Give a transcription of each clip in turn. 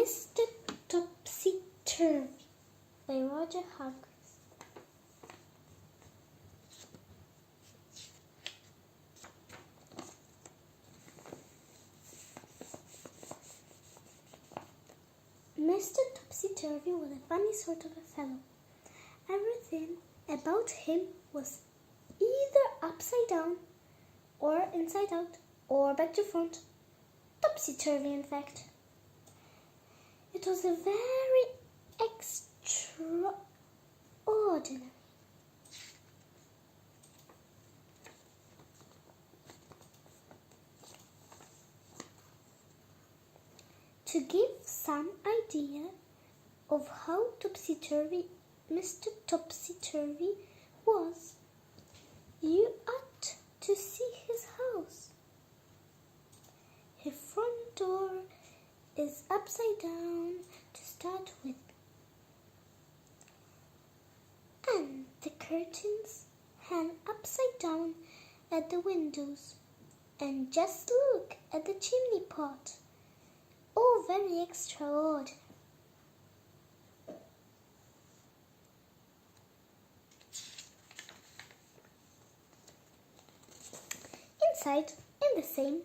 Mr. Topsy Turvy by Roger Hargreaves. Mr. Topsy Turvy was a funny sort of a fellow. Everything about him was either upside down, or inside out, or back to front. Topsy-turvy, in fact. It was a very extraordinary. To give some idea of how topsy-turvy Mr. Topsy-turvy was, you ought to see his house. His front door is upside down to start with, and the curtains hang upside down at the windows. And just look at the chimney pot. Oh, very extraordinary. Inside, in the same.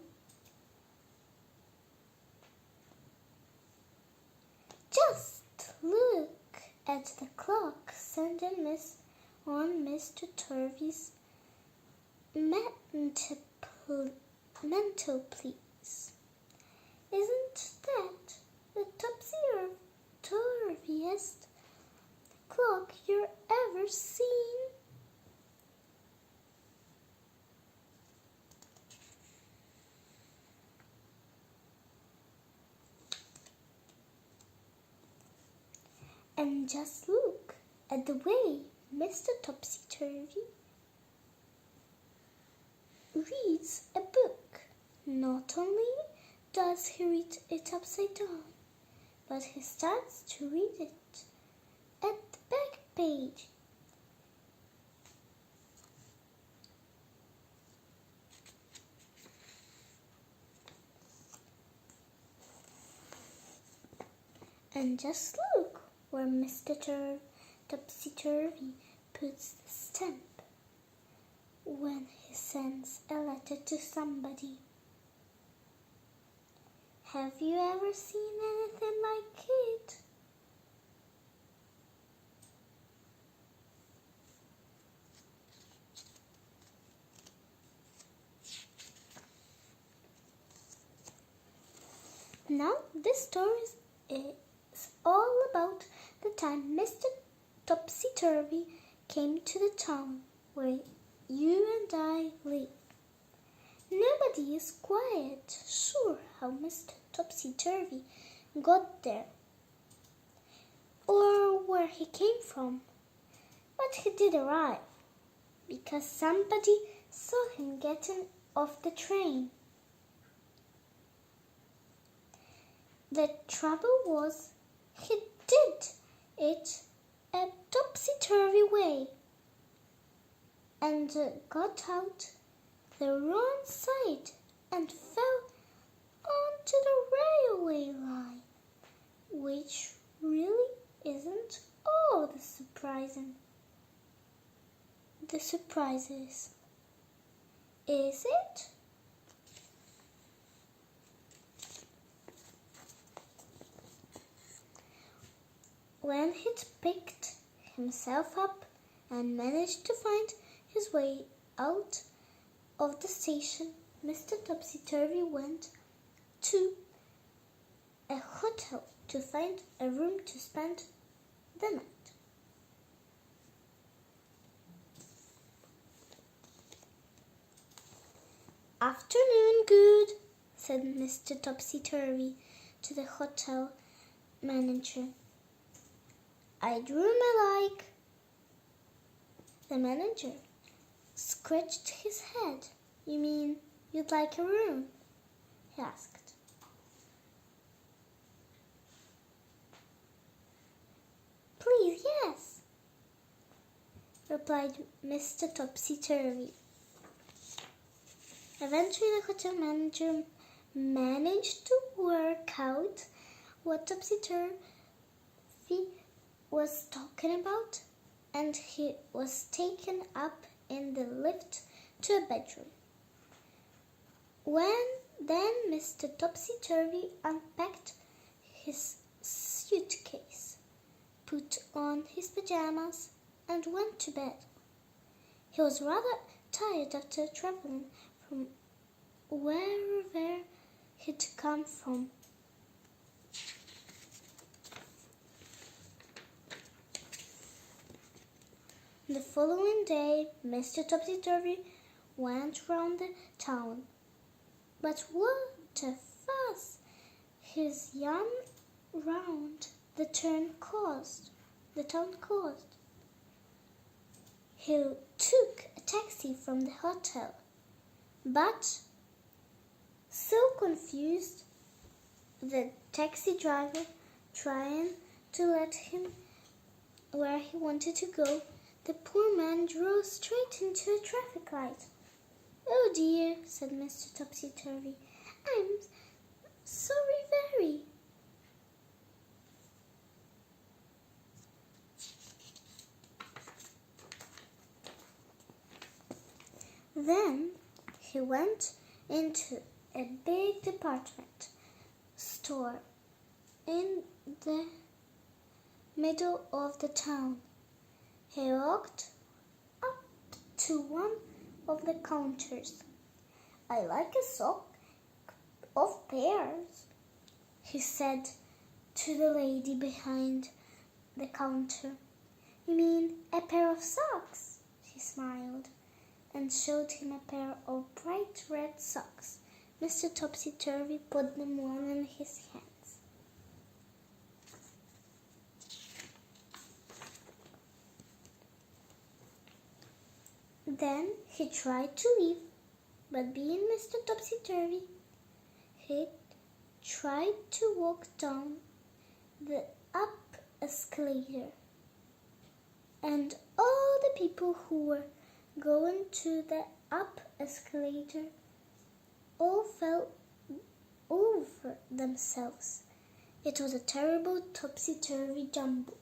Just look at the clock standing on Mr. Turvy's mantelpiece. Isn't that the topsy-turviest clock you've ever seen? And just look at the way Mr. Topsy-turvy reads a book. Not only does he read it upside down, but he starts to read it at the back page. And just look where Mr. Topsy-turvy puts the stamp when he sends a letter to somebody. Have you ever seen anything like it? Now, this story is all about the time Mr. Topsy-turvy came to the town where you and I live. Nobody is quite sure how Mr. Topsy-turvy got there or where he came from, but he did arrive because somebody saw him getting off the train. The trouble was he did it a topsy-turvy way and got out the wrong side and fell onto the railway line, which really isn't all the surprising. The surprise is it? When he'd picked himself up and managed to find his way out of the station, Mr. Topsy-turvy went to a hotel to find a room to spend the night. "Afternoon, good," said Mr. Topsy-turvy to the hotel manager. "I'd room I like." The manager scratched his head. "You mean you'd like a room?" he asked. "Please, yes," replied Mr. Topsy-turvy. Eventually, the hotel manager managed to work out what Topsy Turvy was talking about, and he was taken up in the lift to a bedroom. Then Mr. Topsy Turvy unpacked his suitcase, put on his pajamas, and went to bed. He was rather tired after traveling from wherever he'd come from. The following day, Mr. Topsy Turvy went round the town. But what a fuss his yarn round the town caused. He took a taxi from the hotel, but so confused, the taxi driver trying to let him where he wanted to go, the poor man drove straight into a traffic light. "Oh dear," said Mr. Topsy Turvy. "I'm sorry very." Then he went into a big department store in the middle of the town. He walked up to one of the counters. "I like a sock of pears," he said to the lady behind the counter. "You mean a pair of socks?" She smiled and showed him a pair of bright red socks. Mr. Topsy Turvy put them on in his hands. Then he tried to leave, but being Mr. Topsy Turvy, he tried to walk down the up escalator. And all the people who were going to the up escalator all fell over themselves. It was a terrible topsy-turvy jumble.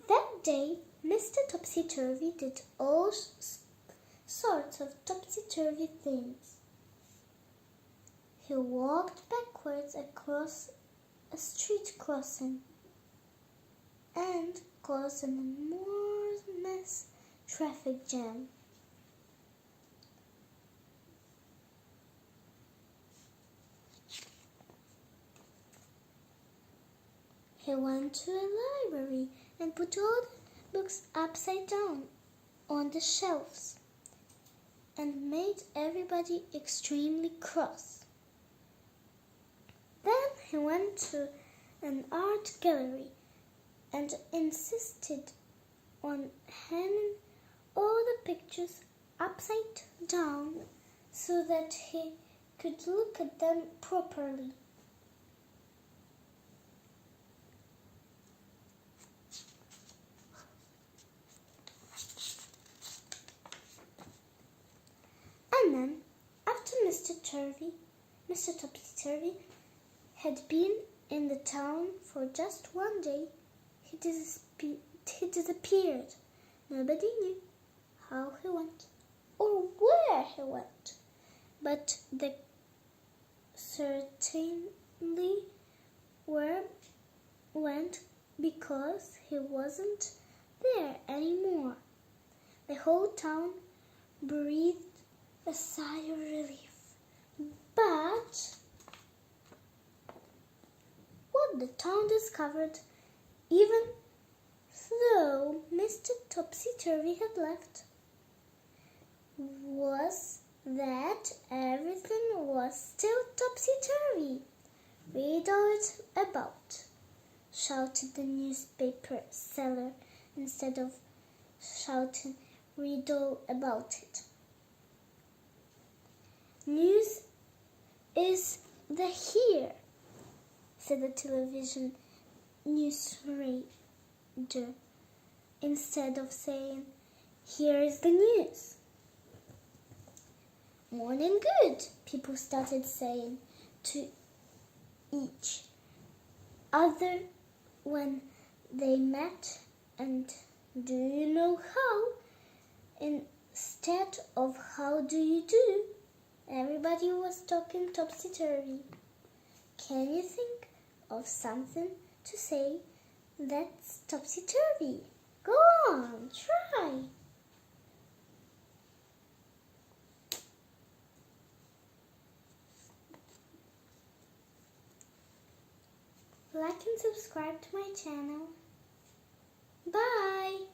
That day, Mr. Topsy Turvy did all sorts of topsy-turvy things. He walked backwards across a street crossing and caused an enormous traffic jam. He went to a library and put all the books upside down on the shelves and made everybody extremely cross. Then he went to an art gallery and insisted on hanging all the pictures upside down so that he could look at them properly. And then, after Mr. Topsy Turvy had been in the town for just one day, he disappeared. Nobody knew how he went or where he went, but they certainly went because he wasn't there anymore. The whole town breathed a sigh of relief. But what the town discovered, even though Mr. Topsy Turvy had left, was that everything was still topsy-turvy. "Read all it's about," shouted the newspaper seller instead of shouting, "Read all about it." "News is the here," said the television news reader, instead of saying, Here is the news. Morning good, people started saying to each other when they met. And do you know how? Instead of how do you do, everybody was talking topsy-turvy. Can you think of something to say that's topsy-turvy? Go on, try. Like and subscribe to my channel. Bye!